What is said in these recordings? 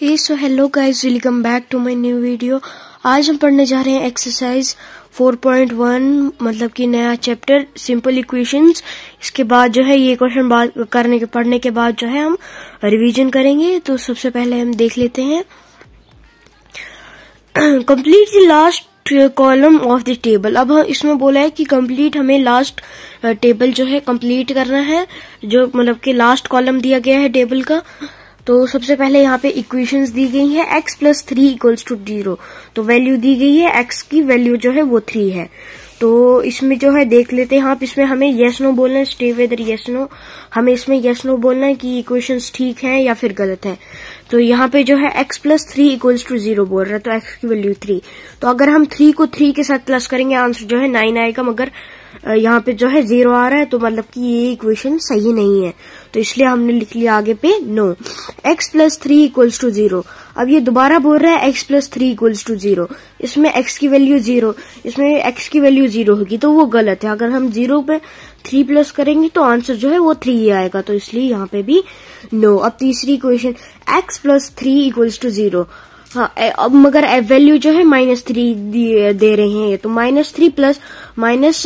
So hello guys, welcome back to my new video. आज हम पढ़ने जा रहे हैं एक्सरसाइज 4.1 मतलब कि नया चैप्टर सिंपल इक्वेशंस। इसके बाद जो है ये क्वेश्चन पढ़ने के बाद जो है हम रिवीजन करेंगे। तो सबसे पहले हम देख लेते हैं complete the last column of the table. अब इसमें बोला है कि कंप्लीट हमें लास्ट टेबल जो है कंप्लीट करना है, जो मतलब कि लास्ट कॉलम दिया गया है टेबल का। तो सबसे पहले यहाँ पे इक्वेशंस दी गई है x + 3 = 0। तो वैल्यू दी गई है, x की वैल्यू जो है वो 3 है। तो इसमें जो है देख लेते हैं, आप इसमें हमें येस नो बोलना है, स्टे वेदर येस नो। हमें इसमें येस नो बोलना है कि इक्वेशंस ठीक है या फिर गलत है। तो यहाँ पे जो है x + 3 = 0 बोल रहा है, तो x की वैल्यू 3। तो अगर हम 3 को 3 के साथ प्लस करेंगे आंसर जो है 9 आएगा, मगर यहाँ पे जो है 0 आ रहा है, तो मतलब कि ये इक्वेशन सही नहीं है। तो इसलिए हमने लिख लिया आगे पे नो। x + 3 = 0। अब ये दोबारा बोल रहा है x + 3 = 0। इसमें x की वैल्यू 0, इसमें x की वैल्यू 0 होगी, तो वो गलत है। अगर हम 0 पे 3 प्लस करेंगे तो आंसर जो है वो 3 ही आएगा, तो इसलिए यहाँ पे भी नो। अब तीसरी इक्वेशन x + 3 = 0। हाँ, अब मगर वैल्यू जो है -3 दे रहे हैं, तो -3 प्लस माइनस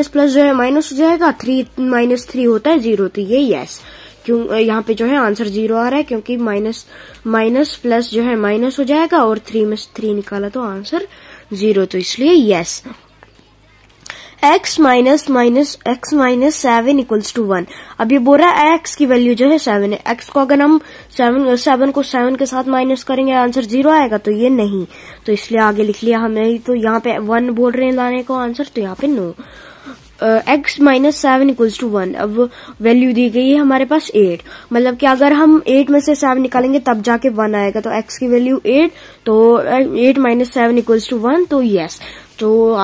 प्लस जो है माइनस हो जाएगा, 3 - 3 होता है 0। तो ये यस, क्यों यहाँ पे जो है आंसर 0 आ रहा है, क्योंकि माइनस प्लस जो है माइनस हो जाएगा और 3 में से 3 निकाला तो आंसर 0, तो इसलिए यस। x - 7 = 1। अब ये बोल रहा है x की वैल्यू जो है 7 है। x को अगर हम 7 को 7 के साथ माइनस करेंगे आंसर 0 आएगा, तो ये नहीं, तो इसलिए आगे लिख लिया हमने। तो यहाँ पे 1 बोल रहे हैं लाने को आंसर, तो यहाँ पे नो। x - 7 = 1। अब वैल्यू दी गई है हमारे पास 8, मतलब कि अगर हम 8 में से 7 निकालेंगे तब जाके 1 आएगा। तो x की वैल्यू 8, तो 8 - 7 = 1, तो यस। तो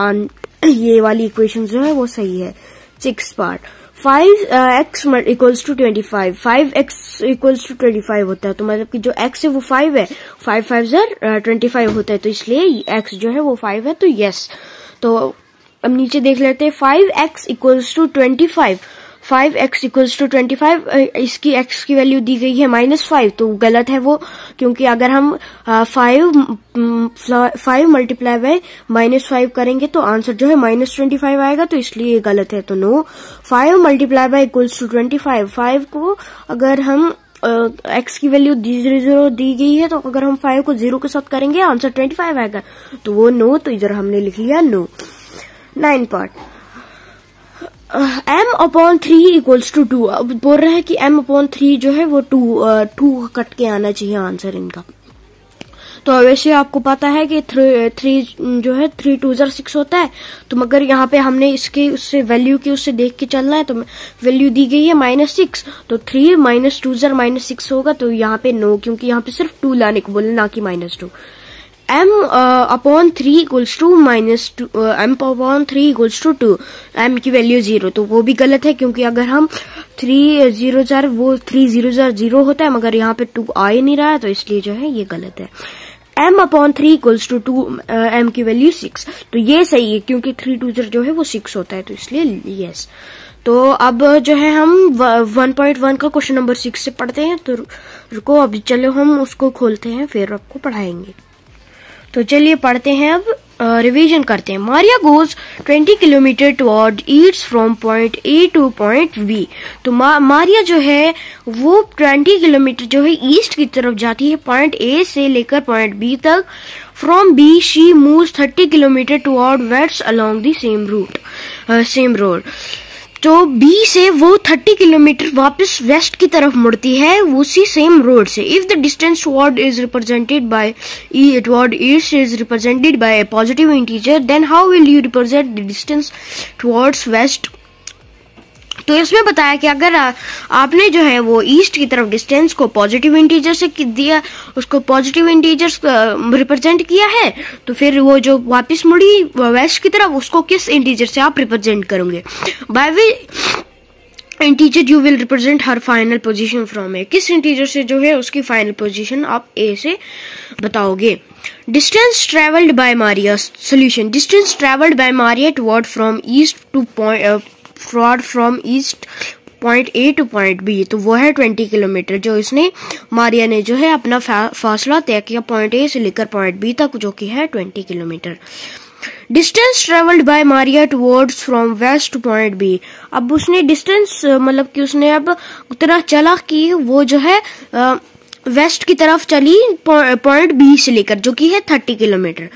ये वाली इक्वेशन जो है वो सही है। 6th part, 5x = 25। 5x = 25 होता है, तो मतलब कि जो x है वो 5 है, 5 5 25 होता है, तो इसलिए x जो है वो 5 है, तो यस। तो अब नीचे देख लेते हैं, 5x = 25। 5x = 25, इसकी x की वैल्यू दी गई है -5, तो गलत है वो, क्योंकि अगर हम 5 × -5 करेंगे तो आंसर जो है -25 आएगा, तो इसलिए ये गलत है, तो नो। 5 × = 25। 5 को अगर हम x की वैल्यू 0 दी गई है, तो अगर हम 5 को 0 के साथ करेंगे आंसर 25 आएगा, तो वो नो, तो इधर हमने लिख लिया नो। 9th part, m/3 = 2। अब बोल रहा है कि m/3 जो है वो 2 कट के आना चाहिए आंसर इनका। तो वैसे आपको पता है कि 3 जो है 3 2 6 होता है, तो मगर यहाँ पे हमने इसके उससे वैल्यू की उससे देख के चलना है। तो वैल्यू दी गई है -6, तो 3 - 2 -6 होगा, तो यहाँ पे नो, क्योंकि यहाँ पे सिर्फ 2 लाने को बोले, ना कि -2। m/3 = -2, m की वैल्यू 0, तो वो भी गलत है, क्योंकि अगर हम 3 0 वो 3 0 0 होता है, मगर यहाँ पे 2 आ ही नहीं रहा है, तो इसलिए जो है ये गलत है। m/3 = 2, m की वैल्यू 6, तो ये सही है, क्योंकि 3 2 जो है वो 6 होता है, तो इसलिए यस। तो अब जो है हम 1.1 का क्वेश्चन नंबर 6 से पढ़ते हैं। तो रुको, अभी चलो हम उसको खोलते हैं, फिर आपको पढ़ाएंगे। तो चलिए पढ़ते हैं, अब रिवीजन करते हैं। Maria goes 20 kilometre toward east from point A to point B. तो मारिया जो है वो 20 किलोमीटर जो है ईस्ट की तरफ जाती है, पॉइंट ए से लेकर पॉइंट बी तक। From B she moves 30 kilometre toward west along the same road. तो B से वो 30 किलोमीटर वापस वेस्ट की तरफ मुड़ती है, उसी सेम रोड से। If the distance toward is represented by toward east is represented by a positive integer, then how will you represent the distance towards west. तो इसमें बताया कि अगर आपने जो है वो ईस्ट की तरफ डिस्टेंस को पॉजिटिव इंटीजर से दिया, उसको पॉजिटिव इंटीजर्स रिप्रेजेंट किया है, तो फिर वो जो वापस मुड़ी वेस्ट की तरफ, उसको किस इंटीजर से आप रिप्रेजेंट करोगे? By which integer you will represent her final position from a. किस इंटीजर से जो है उसकी फाइनल पोजीशन आप ए से बताओगे। Distance travelled by Maria, solution. Distance travelled by Maria toward from east to point A to point B, तो वो है 20 किलोमीटर जो इसने मारिया ने जो है अपना फासला तय किया पॉइंट ए से लेकर पॉइंट बी तक, जो कि है 20 kilometre. Distance travelled by Maria towards from west to point B. अब उसने डिस्टेंस मतलब कि उसने अब उतना चला कि वो जो है वेस्ट की तरफ चली पॉइंट बी से लेकर, जो कि है 30 kilometre.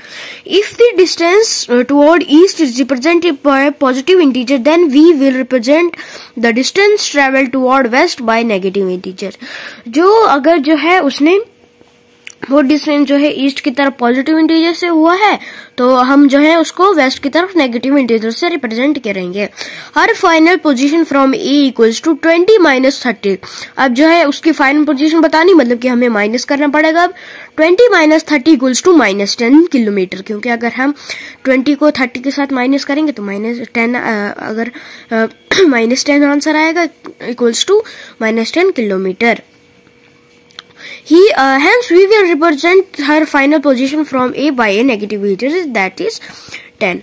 If the distance toward east is represented by positive integer then we will represent the distance travel toward west by negative integer. जो अगर जो है उसने वो डिस्टेंस जो है ईस्ट की तरफ पॉजिटिव इंटीजर से हुआ है, तो हम जो है उसको वेस्ट की तरफ नेगेटिव इंटीजर से रिप्रेजेंट करेंगे। Her final position from a equals to 20 minus 30। अब जो है उसकी फाइनल पोजीशन बतानी, मतलब कि हमें माइनस करना पड़ेगा। अब 20 minus 30 equals to minus 10 kilometre, क्योंकि अगर हम 20 को 30 के साथ माइनस करेंगे तो माइनस 10 अगर माइनस 10 आंसर आएगा equals to minus 10 kilometre. Hence we will represent her final position from A by a negative integer, that is 10.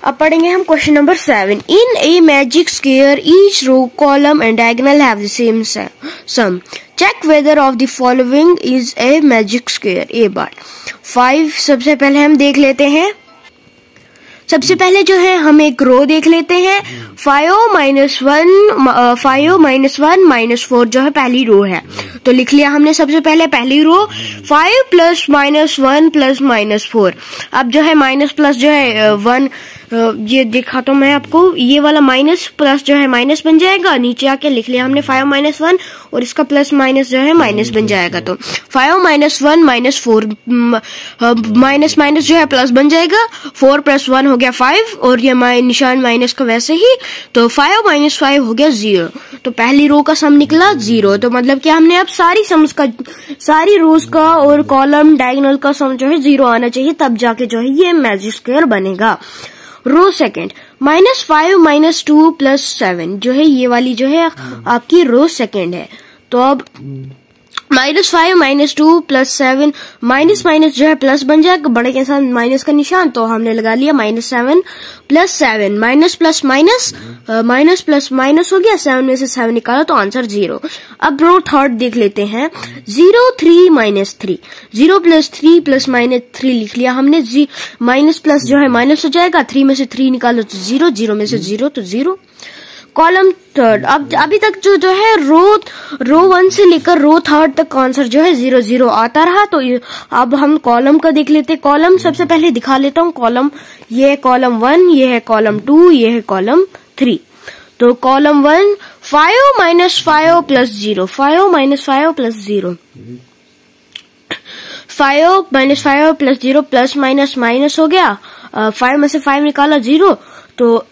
अब पढ़ेंगे हम question number 7. In a magic square, each row, column and diagonal have the same sum. Check whether of the following is a magic square. A bar 5. सबसे पहले हम देख लेते हैं, सबसे पहले जो है हम एक रो देख लेते हैं। 5 माइनस 1 माइनस 4 जो है पहली रो है, तो लिख लिया हमने सबसे पहले पहली रो 5 प्लस माइनस 1 प्लस माइनस 4। अब जो है माइनस प्लस जो है 1, ये देखा तो मैं आपको, ये वाला माइनस प्लस जो है माइनस बन जाएगा, नीचे आके लिख लिया हमने 5 माइनस 1 और इसका प्लस माइनस जो है माइनस बन जाएगा। तो 5 माइनस 1 माइनस 4 माइनस माइनस जो है प्लस बन जाएगा, 4 प्लस 1 हो गया 5 और ये निशान माइनस का वैसे ही, तो 5 माइनस 5 हो गया 0। तो पहली रो का सम निकला 0। तो मतलब कि हमने अब सारी सम्स का, सारी रोज का और कॉलम डायगोनल का सम जो है 0 आना चाहिए, तब जाके जो है ये मैजिक स्क्वायर बनेगा। Row second minus 5 minus 2 plus 7 जो है ये वाली जो है आपकी रो सेकेंड है। तो अब minus 5 minus 2 plus 7, minus minus जो है प्लस बन जाएगा, बड़े के साथ माइनस का निशान, तो हमने लगा लिया minus 7 plus 7, minus plus minus, minus plus minus हो गया, 7 में से 7 निकाला तो आंसर 0। अब रो थर्ड देख लेते हैं। 0 3 माइनस 3, 0 प्लस 3 प्लस माइनस 3 लिख लिया हमने, माइनस प्लस जो है माइनस हो जाएगा, 3 में से 3 निकालो तो 0, 0 में से 0 तो 0। कॉलम थर्ड, अब अभी तक जो है रो 1 से लेकर रो थर्ड तक आंसर जो है 0 0 आता रहा। तो अब हम कॉलम का देख लेते हैं। कॉलम सबसे पहले दिखा लेता हूँ। कॉलम, ये है कॉलम 1, ये है कॉलम 2, ये है कॉलम 3। तो column 1 5 minus 5 plus 0, 5 minus 5 plus 0, 5 minus 5 plus 0, plus minus minus हो गया, 5 में से 5 निकाला 0, तो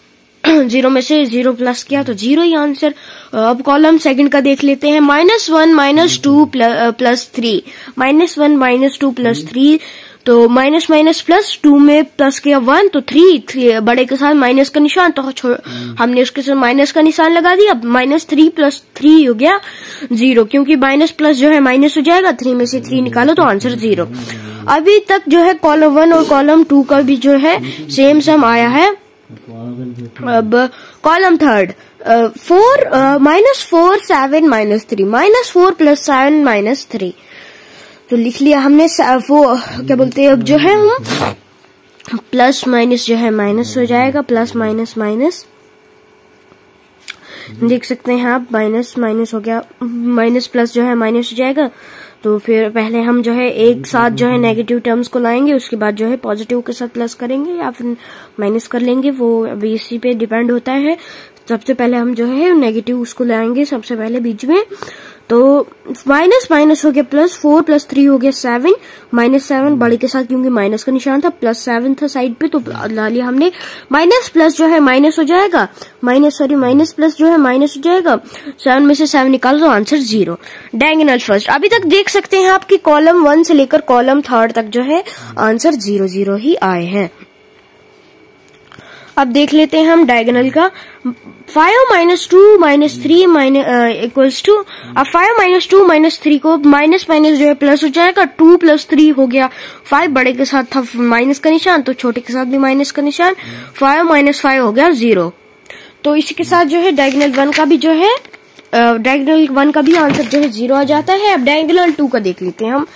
0 में से 0 प्लस किया तो 0 ही आंसर। अब कॉलम सेकंड का देख लेते हैं। Minus 1 minus 2 plus 3, minus 1 minus 2 plus 3, तो माइनस माइनस प्लस 2 में प्लस किया 1 तो 3 बड़े के साथ माइनस का निशान, तो हमने उसके साथ माइनस का निशान लगा दिया। माइनस 3 प्लस 3 हो गया 0, क्योंकि माइनस प्लस जो है माइनस हो जाएगा, 3 में से 3 निकालो तो आंसर 0। अभी तक जो है कॉलम 1 और कॉलम 2 का भी जो है सेम सम आया है। अब column third 4 minus 4 7 minus 3, minus 4 plus 7 minus 3, तो लिख लिया हमने। वो क्या बोलते हैं, अब जो है हम प्लस माइनस जो है माइनस हो जाएगा, प्लस माइनस माइनस देख सकते हैं आप, माइनस माइनस हो गया, माइनस प्लस जो है माइनस हो जाएगा। तो फिर पहले हम जो है एक साथ जो है नेगेटिव टर्म्स को लाएंगे, उसके बाद जो है पॉजिटिव के साथ प्लस करेंगे या फिर माइनस कर लेंगे, वो अभी इसी पे डिपेंड होता है। सबसे पहले हम जो है नेगेटिव उसको लाएंगे सबसे पहले बीच में, तो माइनस माइनस हो गया प्लस, 4 प्लस 3 हो गया 7, माइनस 7 बड़े के साथ क्योंकि माइनस का निशान था, प्लस 7 था साइड पे, तो ला लिया हमने। माइनस प्लस जो है माइनस हो जाएगा, माइनस प्लस जो है माइनस हो जाएगा, 7 में से 7 निकालो तो आंसर 0। डायगोनल फर्स्ट, अभी तक देख सकते हैं आपकी कॉलम 1 से लेकर कॉलम थर्ड तक जो है आंसर 0 0 ही आए हैं। अब देख लेते हैं हम डायगोनल का। 5 माइनस 2 माइनस 3 इक्वल्स टू, अब 5 माइनस 2 माइनस 3 को माइनस माइनस जो है प्लस हो जाएगा, 2 प्लस 3 हो गया 5, बड़े के साथ था माइनस का निशान तो छोटे के साथ भी माइनस का निशान, 5 माइनस 5 हो गया 0। तो इसके साथ जो है डायगोनल 1 का भी जो है डायगोनल 1 का भी आंसर जो है 0 आ जाता है। अब डायगोनल 2 का देख लेते हैं हम।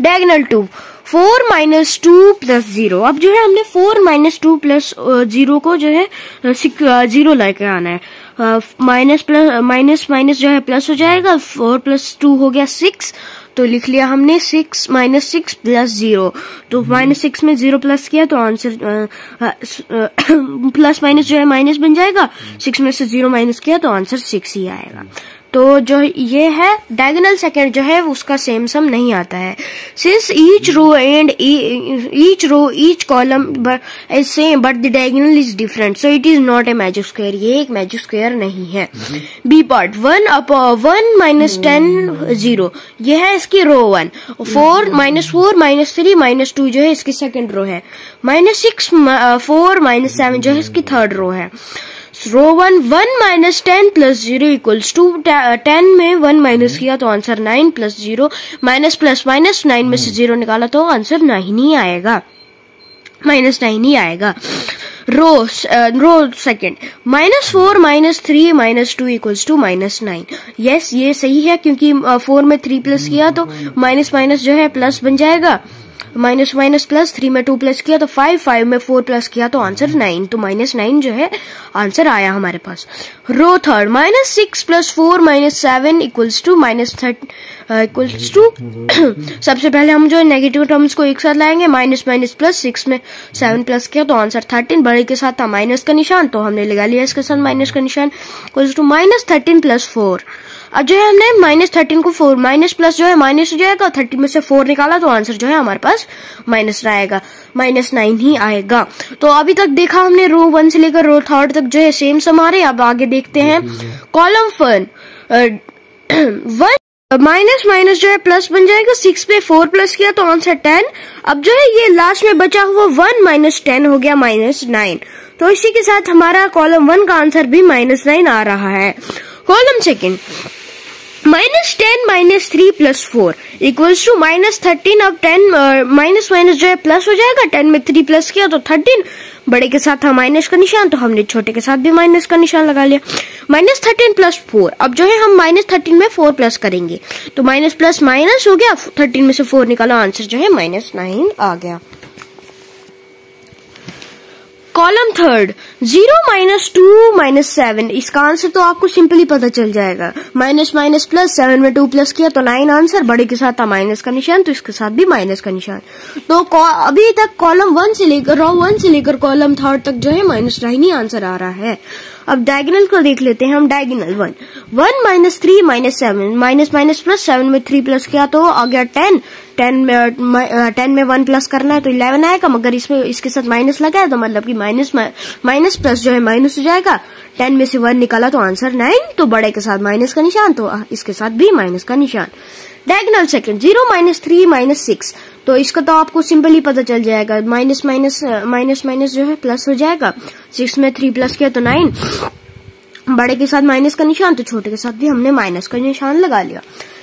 Diagonal 2 4 minus 2 plus 0। अब जो है हमने 4 माइनस 2 प्लस 0 को जो है 0 लेके आना है। माइनस प्लस माइनस माइनस जो है प्लस हो जाएगा। 4 प्लस 2 हो गया 6, तो लिख लिया हमने 6 माइनस 6 प्लस 0। तो माइनस 6 में 0 प्लस किया तो आंसर प्लस माइनस जो है माइनस बन जाएगा। 6 में से 0 माइनस किया तो आंसर 6 ही आएगा। तो जो ये है डायगोनल सेकंड जो है उसका सेम सम नहीं आता है। Since each row and each column is same but the diagonal is different, so it is not a magic square. ये एक मैजिक स्क्वायर नहीं है। बी पार्ट 1 माइनस 10 0, ये है इसकी रो 1। 4 माइनस 3 माइनस 2 जो है इसकी सेकंड रो है। माइनस 6 4 माइनस 7 जो है इसकी थर्ड रो है। रो 1 माइनस 10 प्लस 0 इक्वल्स टू 10 में 1 माइनस किया तो answer 9 plus 0 minus plus minus 9 में से 0 निकाला तो आंसर 9 ही आएगा, माइनस 9 ही आएगा। Row second minus 4 minus 3 minus 2 equals to minus 9। Yes, ये सही है क्योंकि 4 में 3 प्लस किया तो माइनस माइनस जो है प्लस बन जाएगा। माइनस माइनस प्लस, 3 में 2 प्लस किया तो 5 में 4 प्लस किया तो आंसर 9, तो माइनस 9 जो है आंसर आया हमारे पास। Row third minus 6 plus 4 minus 7 equals to minus 30 equals to सबसे पहले हम जो है नेगेटिव टर्म्स को एक साथ लाएंगे। माइनस माइनस प्लस, 6 में 7 प्लस किया तो आंसर 13। बड़े के साथ था माइनस का निशान तो हमने लगा लिया इसके साथ माइनस का निशान। Equals to minus 13 plus 4। अब जो है हमने माइनस 13 को 4 माइनस प्लस जो है माइनस हो जाएगा। 30 में से 4 निकाला तो आंसर जो है हमारे पास माइनस आएगा, माइनस 9 ही आएगा। तो अभी तक देखा हमने रो 1 से लेकर रो थर्ड तक जो है सेम सम आ रहे। अब आगे देखते हैं कॉलम 1 माइनस माइनस जो है प्लस बन जाएगा। 6 पे 4 प्लस किया तो आंसर 10। अब जो है ये लास्ट में बचा हुआ 1 माइनस 10 हो गया माइनस 9। तो इसी के साथ हमारा कॉलम 1 का आंसर भी माइनस 9 आ रहा है। Column second minus 10 minus 3 plus 4 equals to minus 13। अब 10 माइनस माइनस जो है प्लस हो जाएगा। 10 में 3 प्लस किया तो 13। बड़े के साथ था माइनस का निशान तो हमने छोटे के साथ भी माइनस का निशान लगा लिया। Minus 13 plus 4। अब जो है हम माइनस 13 में 4 प्लस करेंगे तो माइनस प्लस माइनस हो गया। 13 में से 4 निकाला, आंसर जो है माइनस 9 आ गया। कॉलम थर्ड 0 माइनस 2 माइनस 7, इसका आंसर तो आपको सिंपली पता चल जाएगा। माइनस माइनस प्लस, 7 में 2 प्लस किया तो 9 आंसर। बड़े के साथ था माइनस का निशान तो इसके साथ भी माइनस का निशान। तो अभी तक कॉलम 1 से लेकर रो 1 से लेकर कॉलम थर्ड तक जो है माइनस 9 ही आंसर आ रहा है। अब डायगोनल को देख लेते हैं हम। Diagonal 1 minus 3 minus 7, minus minus plus, 7 में 3 प्लस किया तो आ गया 10। 10 में 1 प्लस करना है तो 11 आएगा, मगर इसमें इसके साथ माइनस लगा है तो मतलब कि माइनस प्लस जो है माइनस हो जाएगा। 10 में से 1 निकाला तो आंसर 9। तो बड़े के साथ माइनस का निशान तो इसके साथ भी माइनस का निशान। डायगोनल सेकंड 0 माइनस 3 माइनस 6, तो इसका तो आपको सिंपली पता चल जाएगा। माइनस माइनस माइनस माइनस जो है प्लस हो जाएगा। 6 में 3 प्लस किया तो 9। बड़े के साथ माइनस का निशान तो छोटे के साथ भी हमने माइनस का निशान लगा लिया।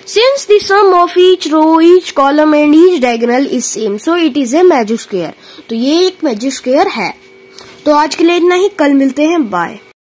Since the sum of each row, each column and each diagonal is same, so it is a magic square. तो ये एक मैजिक स्क्वायर है। तो आज के लिए इतना ही, कल मिलते हैं, बाय।